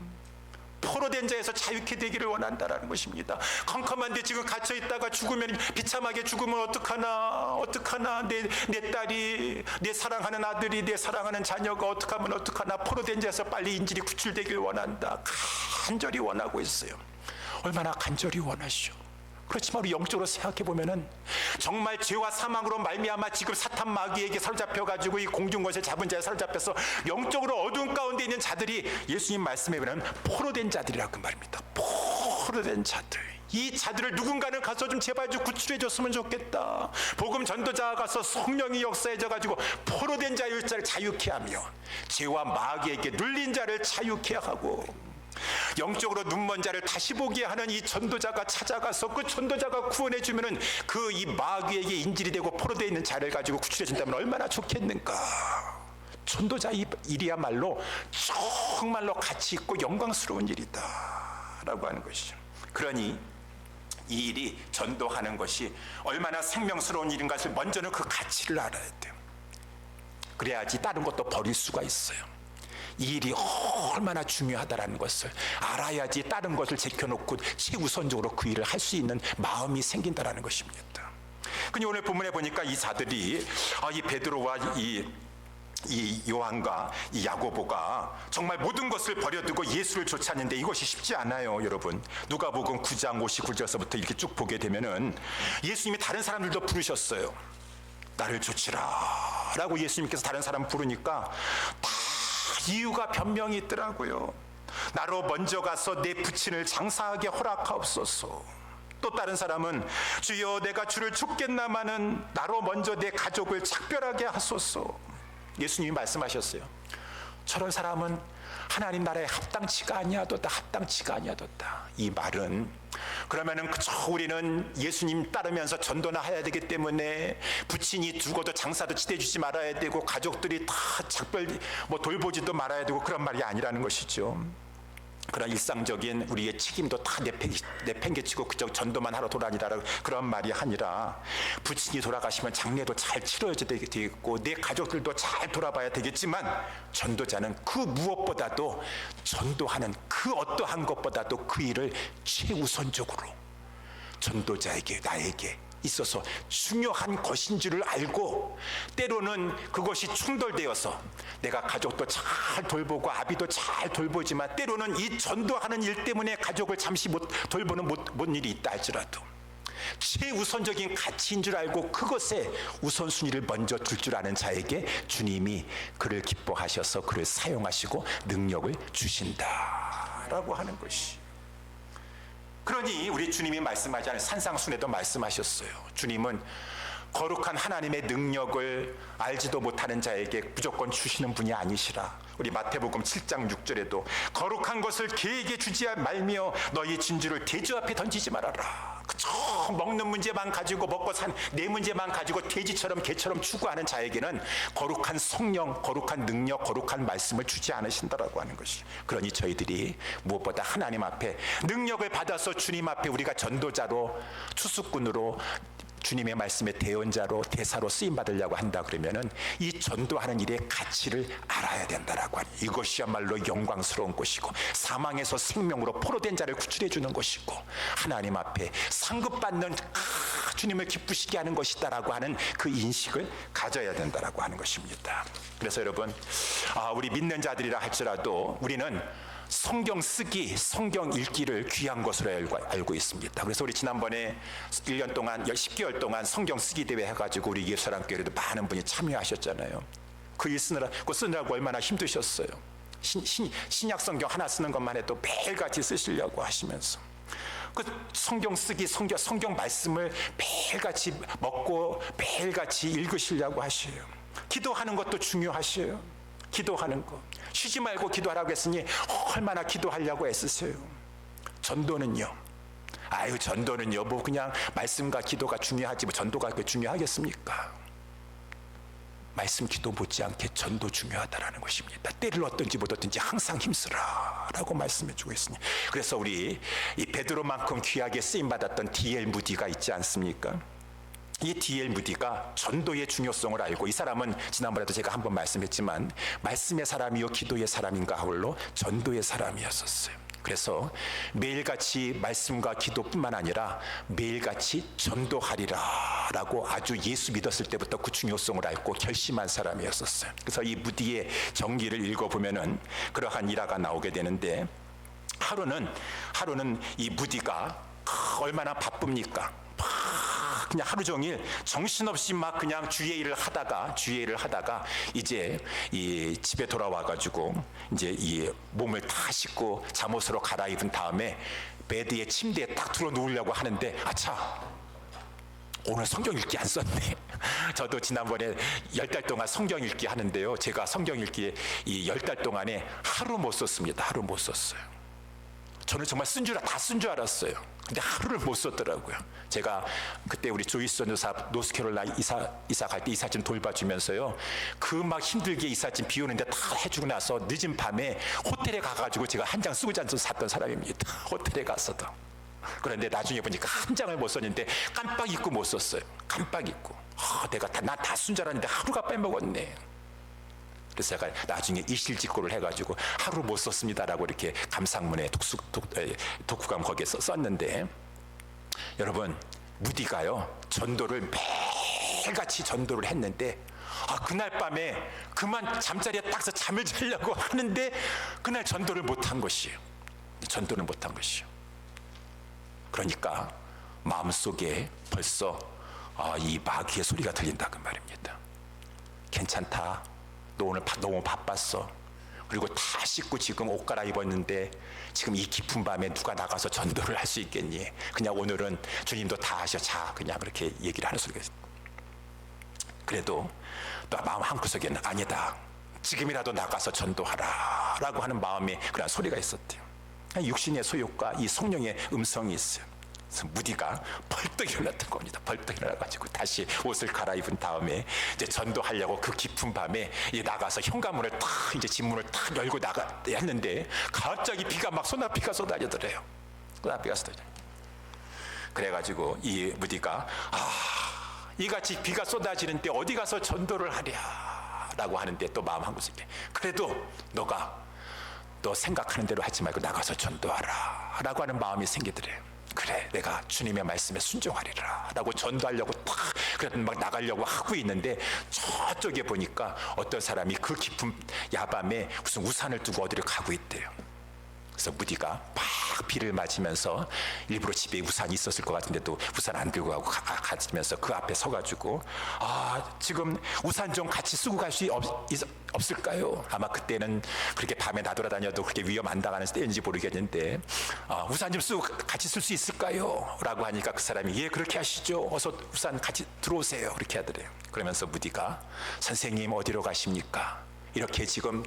포로된 자에서 자유케 되기를 원한다라는 것입니다. 컴컴한데 지금 갇혀있다가 죽으면, 비참하게 죽으면 어떡하나 내 딸이, 내 사랑하는 아들이, 내 사랑하는 자녀가 어떡하나, 포로된 자에서 빨리 인질이 구출되기를 원한다, 간절히 원하고 있어요. 얼마나 간절히 원하시오. 그렇지만 우리 영적으로 생각해 보면은 정말 죄와 사망으로 말미암아 지금 사탄 마귀에게 사로잡혀 가지고 이 공중권세 잡은 자에 사로잡혀서 영적으로 어두운 가운데 있는 자들이 예수님 말씀에 보면 포로된 자들이라고 말입니다. 포로된 자들. 이 자들을 누군가는 가서 좀 제발 좀 구출해 줬으면 좋겠다. 복음 전도자가 가서 성령이 역사해져 가지고 포로된 자의 자를 자유케 하며 죄와 마귀에게 눌린 자를 자유케 하고 영적으로 눈먼 자를 다시 보게 하는 이 전도자가 찾아가서 그 전도자가 구원해 주면은 그 이 마귀에게 인질이 되고 포로되어 있는 자를 가지고 구출해 준다면 얼마나 좋겠는가. 전도자 일이야말로 정말로 가치 있고 영광스러운 일이다라고 하는 것이죠. 그러니 이 일이 전도하는 것이 얼마나 생명스러운 일인 것을 먼저는 그 가치를 알아야 돼요. 그래야지 다른 것도 버릴 수가 있어요. 이 일이 얼마나 중요하다는 것을 알아야지 다른 것을 제껴놓고 최우선적으로 그 일을 할 수 있는 마음이 생긴다는 것입니다. 근데 오늘 본문에 보니까 이 자들이 이 베드로와 이 요한과 이 야고보가 정말 모든 것을 버려두고 예수를 쫓았는데 이것이 쉽지 않아요, 여러분. 누가복음 9장 59절서부터 이렇게 쭉 보게 되면은 예수님이 다른 사람들도 부르셨어요. 나를 쫓으라 라고 예수님께서 다른 사람 부르니까 다 이유가 변명이 있더라고요. 나로 먼저 가서 내 부친을 장사하게 허락하옵소서. 또 다른 사람은 주여 내가 주를 쫓겠나마는 나로 먼저 내 가족을 작별하게 하소서. 예수님이 말씀하셨어요. 저런 사람은 하나님 나라에 합당치가 아니하도다. 합당치가 아니하도다. 이 말은 그러면은 그저 우리는 예수님 따르면서 전도나 해야 되기 때문에 부친이 죽어도 장사도 치대주지 말아야 되고 가족들이 다 작별 돌보지도 말아야 되고 그런 말이 아니라는 것이죠. 그런 일상적인 우리의 책임도 다 내팽개치고 그저 전도만 하러 돌아다니라 그런 말이 아니라 부친이 돌아가시면 장례도 잘 치러야 되겠고 내 가족들도 잘 돌아봐야 되겠지만 전도자는 그 무엇보다도 전도하는 그 어떠한 것보다도 그 일을 최우선적으로 전도자에게 나에게 있어서 중요한 것인 줄을 알고 때로는 그것이 충돌되어서 내가 가족도 잘 돌보고 아비도 잘 돌보지만 때로는 이 전도하는 일 때문에 가족을 잠시 못 돌보는 못 일이 있다 할지라도 최우선적인 가치인 줄 알고 그것에 우선순위를 먼저 줄 줄 아는 자에게 주님이 그를 기뻐하셔서 그를 사용하시고 능력을 주신다라고 하는 것이. 그러니 우리 주님이 말씀하지 않은 산상순에도 말씀하셨어요. 주님은 거룩한 하나님의 능력을 알지도 못하는 자에게 무조건 주시는 분이 아니시라. 우리 마태복음 7장 6절에도 거룩한 것을 개에게 주지 말며 너희 진주를 돼지 앞에 던지지 말아라. 그저 먹는 문제만 가지고 먹고 산 내 문제만 가지고 돼지처럼 개처럼 추구하는 자에게는 거룩한 성령, 거룩한 능력, 거룩한 말씀을 주지 않으신다라고 하는 것이. 그러니 저희들이 무엇보다 하나님 앞에 능력을 받아서 주님 앞에 우리가 전도자로 투수꾼으로 주님의 말씀의 대언자로 대사로 쓰임 받으려고 한다 그러면은 이 전도하는 일의 가치를 알아야 된다라고 하니 이것이야말로 영광스러운 것이고 사망에서 생명으로 포로된 자를 구출해 주는 것이고 하나님 앞에 상급받는 주님을 기쁘시게 하는 것이다라고 하는 그 인식을 가져야 된다라고 하는 것입니다. 그래서 여러분 우리 믿는 자들이라 할지라도 우리는 성경 쓰기, 성경 읽기를 귀한 것으로 알고 있습니다. 그래서 우리 지난번에 1년 동안, 10개월 동안 성경 쓰기 대회 해가지고 우리 예수사랑교회에도 많은 분이 참여하셨잖아요. 그 일 쓰느라고 얼마나 힘드셨어요. 신약 성경 하나 쓰는 것만 해도 매일같이 쓰시려고 하시면서 그 성경 쓰기, 성경 말씀을 매일같이 먹고 매일같이 읽으시려고 하셔요. 기도하는 것도 중요하셔요. 기도하는 거 쉬지 말고 기도하라고 했으니 얼마나 기도하려고 애쓰세요. 전도는요 전도는요 뭐 그냥 말씀과 기도가 중요하지 뭐 전도가 그렇게 중요하겠습니까? 말씀 기도 못지않게 전도 중요하다라는 것입니다. 때를 얻든지 못 얻든지 항상 힘쓰라라고 말씀해주고 있으니 그래서 우리 이 베드로만큼 귀하게 쓰임받았던 D.L. 무디가 있지 않습니까? 이 D.L. 무디가 전도의 중요성을 알고 이 사람은 지난번에도 제가 한번 말씀했지만 말씀의 사람이요 기도의 사람인가 하울로 전도의 사람이었었어요. 그래서 매일같이 말씀과 기도뿐만 아니라 매일같이 전도하리라 라고 아주 예수 믿었을 때부터 그 중요성을 알고 결심한 사람이었었어요. 그래서 이 무디의 정기를 읽어보면은 그러한 일화가 나오게 되는데 하루는 이 무디가 얼마나 바쁩니까? 그냥 하루 종일 정신없이 막 그냥 주의 일을 하다가 이제 이 집에 돌아와 가지고 이제 이 몸을 다 씻고 잠옷으로 갈아입은 다음에 베드에 침대에 딱 들어 누우려고 하는데 아차, 오늘 성경 읽기 안 썼네. 저도 지난번에 10달 동안 성경 읽기 하는데요, 제가 성경 읽기 이 10달 동안에 하루 못 썼습니다. 하루 못 썼어요. 저는 정말 다 쓴 줄 알았어요. 근데 하루를 못 썼더라고요. 제가 그때 우리 조이스 전도사 노스캐롤라이나 이사 갈 때 이사짐 돌봐주면서요, 그 막 힘들게 이사짐 비 오는데 다 해주고 나서 늦은 밤에 호텔에 가가지고 제가 한 장 쓰고 잔서 샀던 사람입니다. 호텔에 가서도. 그런데 나중에 보니까 한 장을 못 썼는데 깜빡 잊고 못 썼어요. 깜빡 잊고. 내가 나 다 쓴 줄 알았는데 하루가 빼먹었네. 그래서 제가 나중에 이실직고를 해가지고 하루 못 썼습니다라고 이렇게 감상문에 독후감 거기에서 썼는데, 여러분, 무디가요 전도를 매일같이 전도를 했는데 그날 밤에 그만 잠자리에 딱서 잠을 자려고 하는데 그날 전도를 못한 것이에요. 전도를 못한 것이에요. 그러니까 마음속에 벌써 이 마귀의 소리가 들린다 그 말입니다. 괜찮다, 너 오늘 너무 바빴어. 그리고 다 씻고 지금 옷 갈아입었는데 지금 이 깊은 밤에 누가 나가서 전도를 할 수 있겠니? 그냥 오늘은 주님도 다 하셔. 자, 그냥 그렇게 얘기를 하는 소리가 있어요. 그래도 또 마음 한구석에는 아니다, 지금이라도 나가서 전도하라 라고 하는 마음에 그런 소리가 있었대요. 육신의 소욕과 이 성령의 음성이 있어요. 그래서 무디가 벌떡 일어났던 겁니다. 벌떡 일어나가지고 다시 옷을 갈아입은 다음에 이제 전도하려고 그 깊은 밤에 이제 나가서 현관문을 탁 이제 집문을 탁 열고 했는데 갑자기 비가 막 소나비가 쏟아지더래요. 소나비가 쏟아져. 그래가지고 이 무디가 이같이 비가 쏟아지는데 어디 가서 전도를 하랴라고 하는데 또 마음 한구석에 그래도 너 생각하는 대로 하지 말고 나가서 전도하라 라고 하는 마음이 생기더래요. 그래, 내가 주님의 말씀에 순종하리라 라고 전도하려고 그래도 막 나가려고 하고 있는데 저쪽에 보니까 어떤 사람이 그 깊은 야밤에 무슨 우산을 두고 어디를 가고 있대요. 그래서 무디가 막 비를 맞으면서 일부러 집에 우산이 있었을 것 같은데도 우산 안 들고 가고 가면서 그 앞에 서가지고 지금 우산 좀 같이 쓰고 갈 수 없을까요? 아마 그때는 그렇게 밤에 나돌아다녀도 그렇게 위험 안 당하는 때인지 모르겠는데 우산 좀 쓰고 같이 쓸 수 있을까요? 라고 하니까 그 사람이 예, 그렇게 하시죠. 어서 우산 같이 들어오세요. 그렇게 하더래요. 그러면서 무디가 선생님 어디로 가십니까? 이렇게 지금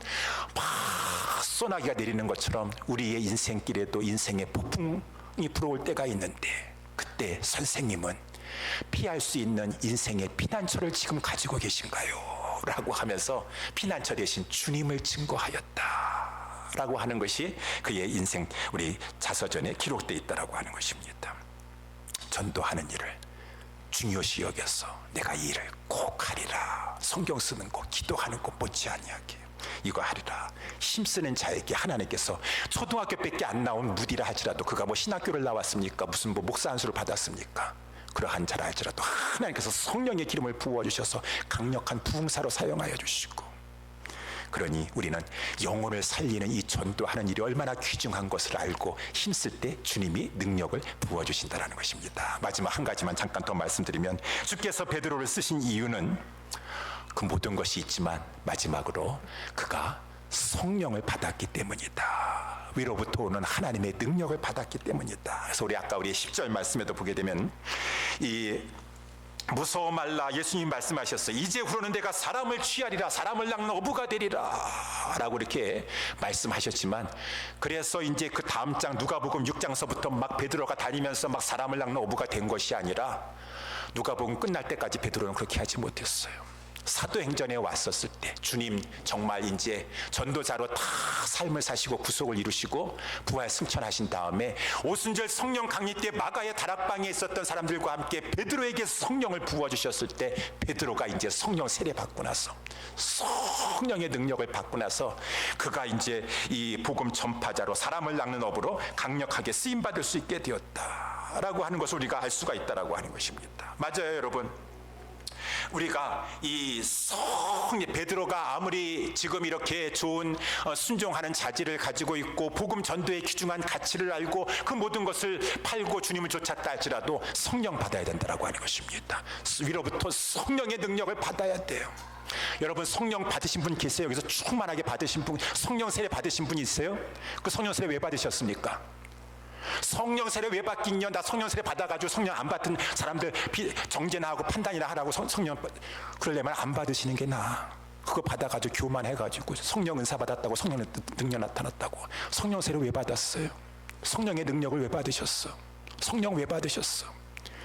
막 소나기가 내리는 것처럼 우리의 인생길에도 인생의 폭풍이 불어올 때가 있는데 그때 선생님은 피할 수 있는 인생의 피난처를 지금 가지고 계신가요? 라고 하면서 피난처 대신 주님을 증거하였다 라고 하는 것이 그의 인생 우리 자서전에 기록되어 있다고 하는 것입니다. 전도하는 일을 중요시 여겨서 내가 이 일을 꼭 하리라. 성경 쓰는 거, 기도하는 거 못지 아니하게 이거 하리라. 힘쓰는 자에게 하나님께서 초등학교밖에 안 나온 무디라 할지라도 그가 뭐 신학교를 나왔습니까? 무슨 뭐 목사 안수를 받았습니까? 그러한 자라 할지라도 하나님께서 성령의 기름을 부어주셔서 강력한 부흥사로 사용하여 주시고, 그러니 우리는 영혼을 살리는 이 전도하는 일이 얼마나 귀중한 것을 알고 힘쓸 때 주님이 능력을 부어주신다는 것입니다. 마지막 한 가지만 잠깐 더 말씀드리면, 주께서 베드로를 쓰신 이유는 그 모든 것이 있지만 마지막으로 그가 성령을 받았기 때문이다. 위로부터 오는 하나님의 능력을 받았기 때문이다. 그래서 우리 아까 우리 10절 말씀에도 보게 되면 이 무서워 말라, 예수님 말씀하셨어요. 이제후로는 내가 사람을 취하리라, 사람을 낚는 어부가 되리라 라고 이렇게 말씀하셨지만, 그래서 이제 그 다음 장 누가복음 6장서부터 막 베드로가 다니면서 막 사람을 낚는 어부가 된 것이 아니라 누가복음 끝날 때까지 베드로는 그렇게 하지 못했어요. 사도행전에 왔었을 때 주님 정말 이제 전도자로 다 삶을 사시고 구속을 이루시고 부활 승천하신 다음에 오순절 성령 강림 때 마가의 다락방에 있었던 사람들과 함께 베드로에게 성령을 부어주셨을 때 베드로가 이제 성령 세례 받고 나서 성령의 능력을 받고 나서 그가 이제 이 복음 전파자로 사람을 낚는 업으로 강력하게 쓰임받을 수 있게 되었다라고 하는 것을 우리가 알 수가 있다라고 하는 것입니다. 맞아요, 여러분. 우리가 이 베드로가 아무리 지금 이렇게 좋은 순종하는 자질을 가지고 있고 복음 전도의 귀중한 가치를 알고 그 모든 것을 팔고 주님을 쫓았다 할지라도 성령 받아야 된다라고 하는 것입니다. 위로부터 성령의 능력을 받아야 돼요. 여러분, 성령 받으신 분 계세요? 여기서 충만하게 받으신 분, 성령 세례 받으신 분 있어요? 그 성령 세례 왜 받으셨습니까? 성령 세례 왜 받긴요? 나 성령 세례 받아가지고 성령 안 받은 사람들 정죄나 하고 판단이나 하라고 성령 그러려면 안 받으시는 게 나아. 그거 받아가지고 교만해가지고 성령 은사 받았다고 성령 능력 나타났다고. 성령 세례 왜 받았어요? 성령의 능력을 왜 받으셨어? 성령 왜 받으셨어?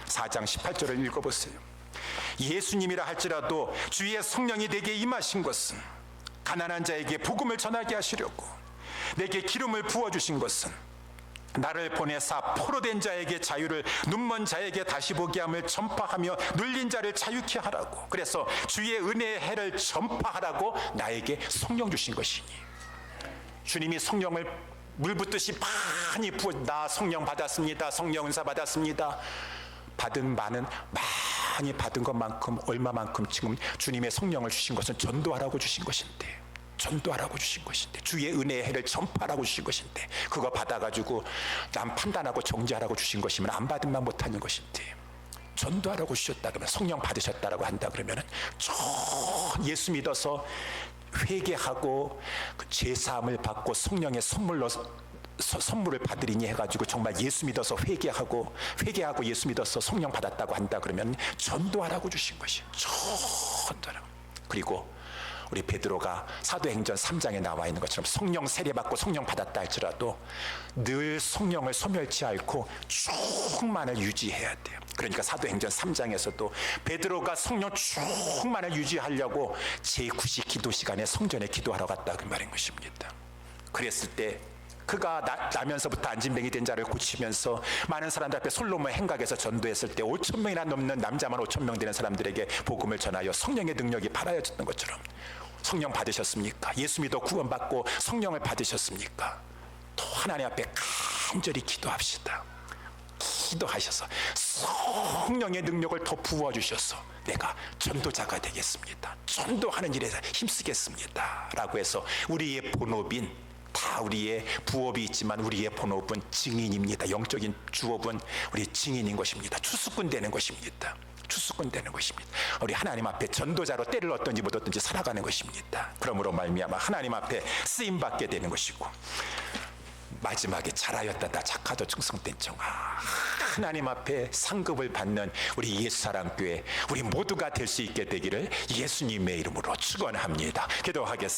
4장 18절을 읽어보세요. 예수님이라 할지라도 주의 성령이 내게 임하신 것은 가난한 자에게 복음을 전하게 하시려고, 내게 기름을 부어주신 것은 나를 보내사 포로된 자에게 자유를, 눈먼 자에게 다시 보게 함을 전파하며 눌린 자를 자유케 하라고. 그래서 주의 은혜의 해를 전파하라고 나에게 성령 주신 것이니, 주님이 성령을 물 붓듯이 많이 부어, 나 성령 받았습니다, 성령 은사 받았습니다. 받은 많은 많이 받은 것만큼 얼마만큼 지금 주님의 성령을 주신 것은 전도하라고 주신 것인데, 전도하라고 주신 것인데, 주의 은혜의 해를 전파하라고 주신 것인데, 그거 받아가지고 남 판단하고 정죄하라고 주신 것이면 안 받으면 못하는 것인데, 전도하라고 주셨다 그러면, 성령 받으셨다라고 한다 그러면은 저 예수 믿어서 회개하고 그 죄사함을 받고 성령의 선물을 받으리니 해가지고 정말 예수 믿어서 회개하고 예수 믿어서 성령 받았다고 한다 그러면 전도하라고 주신 것이, 전도하라고. 그리고 우리 베드로가 사도행전 3장에 나와 있는 것처럼 성령 세례받고 성령 받았다 할지라도 늘 성령을 소멸치 않고 충만을 유지해야 돼요. 그러니까 사도행전 3장에서도 베드로가 성령 충만을 유지하려고 제9시 기도 시간에 성전에 기도하러 갔다 그 말인 것입니다. 그랬을 때 그가 나면서부터 안진뱅이 된 자를 고치면서 많은 사람들 앞에 솔로몬 행각에서 전도했을 때 5,000명이나 넘는, 남자만 5,000명 되는 사람들에게 복음을 전하여 성령의 능력이 발하여졌던 것처럼, 성령 받으셨습니까? 예수 믿어 구원받고 성령을 받으셨습니까? 또 하나님 앞에 간절히 기도합시다. 기도하셔서 성령의 능력을 더 부어주셔서 내가 전도자가 되겠습니다, 전도하는 일에 힘쓰겠습니다 라고 해서 우리의 본업인, 다 우리의 부업이 있지만 우리의 본업은 증인입니다. 영적인 주업은 우리 증인인 것입니다. 추수꾼 되는 것입니다. 추수꾼 되는 것입니다. 우리 하나님 앞에 전도자로 때를 얻든지 못 얻든지 살아가는 것입니다. 그러므로 말미암아 하나님 앞에 쓰임 받게 되는 것이고, 마지막에 잘하였다 착하도 충성된 종아, 하나님 앞에 상급을 받는 우리 예수사랑교회, 우리 모두가 될 수 있게 되기를 예수님의 이름으로 축원합니다. 기도하겠습니다.